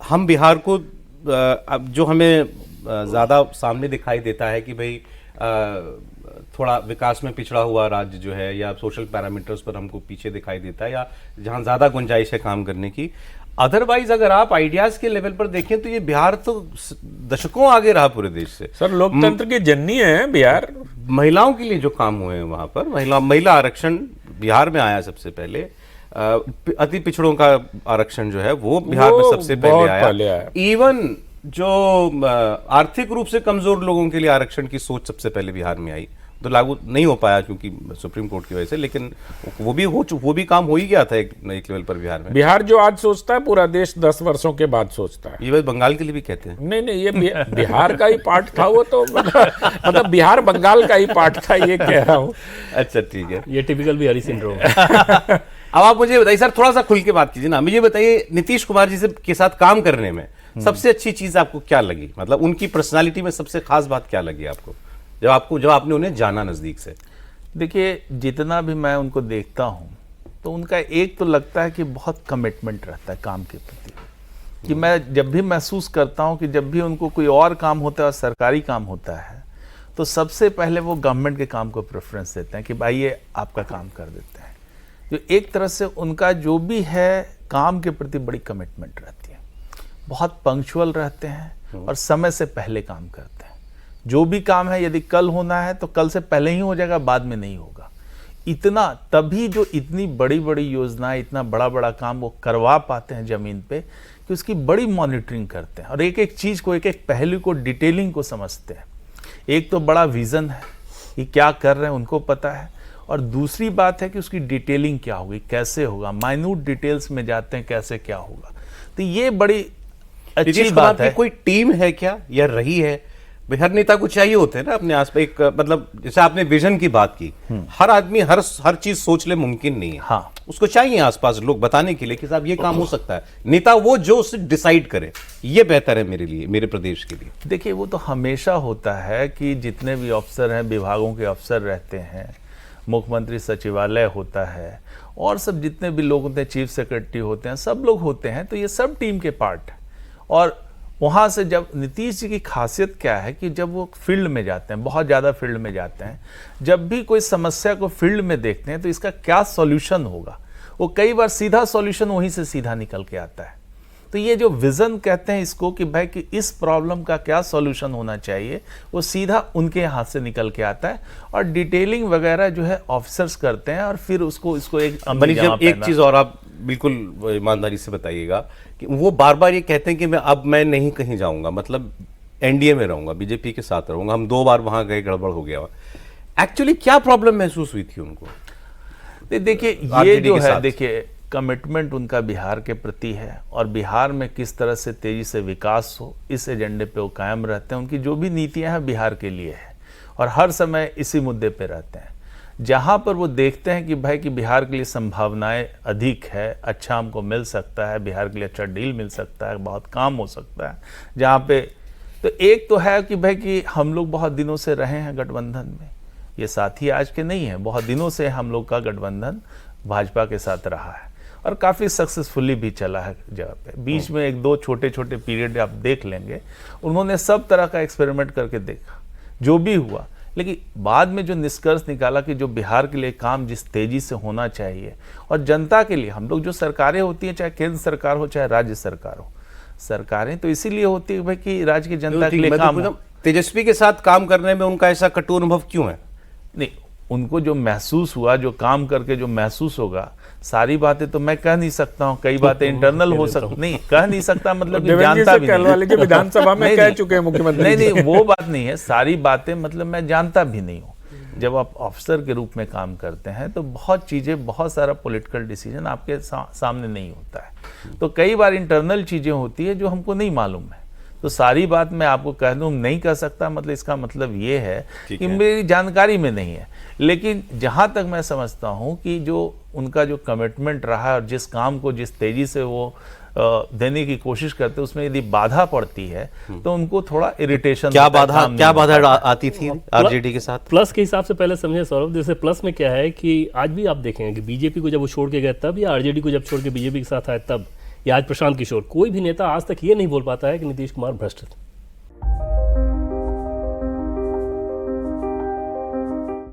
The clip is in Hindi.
हम बिहार को अब जो हमें ज़्यादा सामने दिखाई देता है कि भाई थोड़ा विकास में पिछड़ा हुआ राज्य जो है, या सोशल पैरामीटर्स पर हमको पीछे दिखाई देता है, या जहाँ ज़्यादा गुंजाइश है काम करने की। अदरवाइज अगर आप आइडियाज के लेवल पर देखें तो ये बिहार तो दशकों आगे रहा पूरे देश से। सर लोकतंत्र की जननी है बिहार। महिलाओं के लिए जो काम हुए हैं वहां पर, महिला आरक्षण बिहार में आया सबसे पहले। अति पिछड़ों का आरक्षण जो है वो बिहार में सबसे पहले आया। इवन जो आर्थिक रूप से कमजोर लोगों के लिए आरक्षण की सोच सबसे पहले बिहार में आई, तो लागू नहीं हो पाया क्योंकि सुप्रीम कोर्ट की वजह से, लेकिन वो भी काम हो ही गया था एक लेवल पर बिहार में। बिहार जो आज सोचता है पूरा देश 10 वर्षों के बाद सोचता है। ये बात बंगाल के लिए भी कहते हैं। नहीं, ये बिहार का ही पार्ट था वो तो, मतलब बिहार बंगाल का ही पार्ट था, ये कह रहा हूँ। अच्छा ठीक है, ये टिपिकल बिहारी सिंड्रोम। अब आप मुझे बताइए सर, थोड़ा सा खुल के बात कीजिए ना। मुझे बताइए नीतीश कुमार जी से के साथ काम करने में सबसे अच्छी चीज आपको क्या लगी? मतलब उनकी पर्सनालिटी में सबसे खास बात क्या लगी आपको, जब आपने उन्हें जाना नजदीक से? देखिए, जितना भी मैं उनको देखता हूँ तो उनका एक तो लगता है कि बहुत कमिटमेंट रहता है काम के प्रति, कि मैं जब भी महसूस करता हूँ कि जब भी उनको कोई और काम होता है और सरकारी काम होता है तो सबसे पहले वो गवर्नमेंट के काम को प्रेफरेंस देते हैं कि भाई ये आपका काम कर देते हैं। जो एक तरह से उनका जो भी है काम के प्रति बड़ी कमिटमेंट रहती है, बहुत पंक्चुअल रहते हैं और समय से पहले काम करते हैं। जो भी काम है यदि कल होना है तो कल से पहले ही हो जाएगा, बाद में नहीं होगा। इतना तभी जो इतनी बड़ी बड़ी योजनाएं, इतना बड़ा बड़ा काम वो करवा पाते हैं जमीन पे, कि उसकी बड़ी मॉनिटरिंग करते हैं और एक एक चीज़ को, एक एक पहलू को, डिटेलिंग को समझते हैं। एक तो बड़ा विज़न है कि क्या कर रहे हैं उनको पता है, और दूसरी बात है कि उसकी डिटेलिंग क्या होगी, कैसे होगा, माइन्यूट डिटेल्स में जाते हैं कैसे क्या होगा। तो ये बड़ी अच्छी बात है। कोई टीम है क्या या रही है? हर नेता को चाहिए होते हैं ना अपने आसपास एक, मतलब जैसे आपने विजन की बात की, हर आदमी हर चीज सोच ले मुमकिन नहीं है। हाँ, उसको चाहिए आसपास लोग बताने के लिए कि साहब ये काम हो सकता है। नेता वो जो उसे डिसाइड करे ये बेहतर है मेरे लिए, मेरे प्रदेश के लिए। देखिए, वो तो हमेशा होता है कि जितने भी अफसर हैं, विभागों के अफसर रहते हैं, मुख्यमंत्री सचिवालय होता है, और सब जितने भी लोग होते हैं, चीफ सेक्रेटरी होते हैं, सब लोग होते हैं, तो ये सब टीम के पार्ट है। और वहाँ से जब नीतीश जी की खासियत क्या है कि जब वो फील्ड में जाते हैं, बहुत ज़्यादा फील्ड में जाते हैं, जब भी कोई समस्या को फील्ड में देखते हैं तो इसका क्या सॉल्यूशन होगा, वो कई बार सीधा सॉल्यूशन वहीं से सीधा निकल के आता है। तो ये जो विज़न कहते हैं इसको, कि भाई कि इस प्रॉब्लम का क्या सॉल्यूशन होना चाहिए, वो सीधा उनके हाथ से निकल के आता है। और डिटेलिंग वगैरह जो है ऑफिसर्स करते हैं, और फिर इसको एक एक चीज़ और आप बिल्कुल ईमानदारी से बताइएगा कि वो बार बार ये कहते हैं कि मैं नहीं कहीं जाऊंगा, मतलब एनडीए में रहूंगा, बीजेपी के साथ रहूंगा। हम 2 बार वहां गए, गड़बड़ हो गया। एक्चुअली क्या प्रॉब्लम महसूस हुई थी उनको? देखिए, ये जो है, देखिए कमिटमेंट उनका बिहार के प्रति है, और बिहार में किस तरह से तेजी से विकास हो, इस एजेंडे पे वो कायम रहते हैं। उनकी जो भी नीतियां हैं बिहार के लिए है, और हर समय इसी मुद्दे पे रहते हैं। जहाँ पर वो देखते हैं कि भाई कि बिहार के लिए संभावनाएं अधिक है, अच्छा हमको मिल सकता है, बिहार के लिए अच्छा डील मिल सकता है, बहुत काम हो सकता है, जहाँ पे तो एक तो है कि भाई कि हम लोग बहुत दिनों से रहे हैं गठबंधन में, ये साथी आज के नहीं है, बहुत दिनों से हम लोग का गठबंधन भाजपा के साथ रहा है और काफ़ी सक्सेसफुली भी चला है जगह पे। बीच में 1-2 छोटे छोटे पीरियड आप देख लेंगे, उन्होंने सब तरह का एक्सपेरिमेंट करके देखा जो भी हुआ, लेकिन बाद में जो निष्कर्ष निकाला कि जो बिहार के लिए काम जिस तेजी से होना चाहिए, और जनता के लिए, हम लोग जो सरकारें होती हैं, चाहे केंद्र सरकार हो चाहे राज्य सरकार हो, सरकारें तो इसीलिए होती है भाई कि राज्य की जनता के लिए काम हो। तेजस्वी के साथ काम करने में उनका ऐसा कटु अनुभव क्यों है? नहीं, उनको जो महसूस हुआ, जो काम करके जो महसूस होगा, सारी बातें तो मैं कह नहीं सकता हूँ, कई बातें इंटरनल हो सकती, नहीं कह नहीं सकता, मतलब जानता भी नहीं। विधानसभा में कह चुके हैं मुख्यमंत्री। नहीं, वो बात नहीं है, सारी बातें मतलब मैं जानता भी नहीं हूँ। जब आप ऑफिसर के रूप में काम करते हैं तो बहुत चीज़ें, बहुत सारा पॉलिटिकल डिसीजन आपके सामने नहीं होता है, तो कई बार इंटरनल चीज़ें होती है जो हमको नहीं मालूम है। तो सारी बात मैं आपको कह दूं नहीं कर सकता, मतलब इसका मतलब ये है कि मेरी जानकारी में नहीं है। लेकिन जहां तक मैं समझता हूं कि जो उनका जो कमिटमेंट रहा है और जिस काम को जिस तेजी से वो देने की कोशिश करते, उसमें यदि बाधा पड़ती है तो उनको थोड़ा इरिटेशन। क्या बाधा आती थी आरजेडी के साथ? प्लस के हिसाब से पहले समझे सौरभ, जैसे प्लस में क्या है कि आज भी आप देखेंगे कि बीजेपी को जब वो छोड़ के गए तब, या आरजेडी को जब छोड़ के बीजेपी के साथ आए तब, या आज प्रशांत किशोर, कोई भी नेता आज तक ये नहीं बोल पाता है कि नीतीश कुमार भ्रष्ट थे।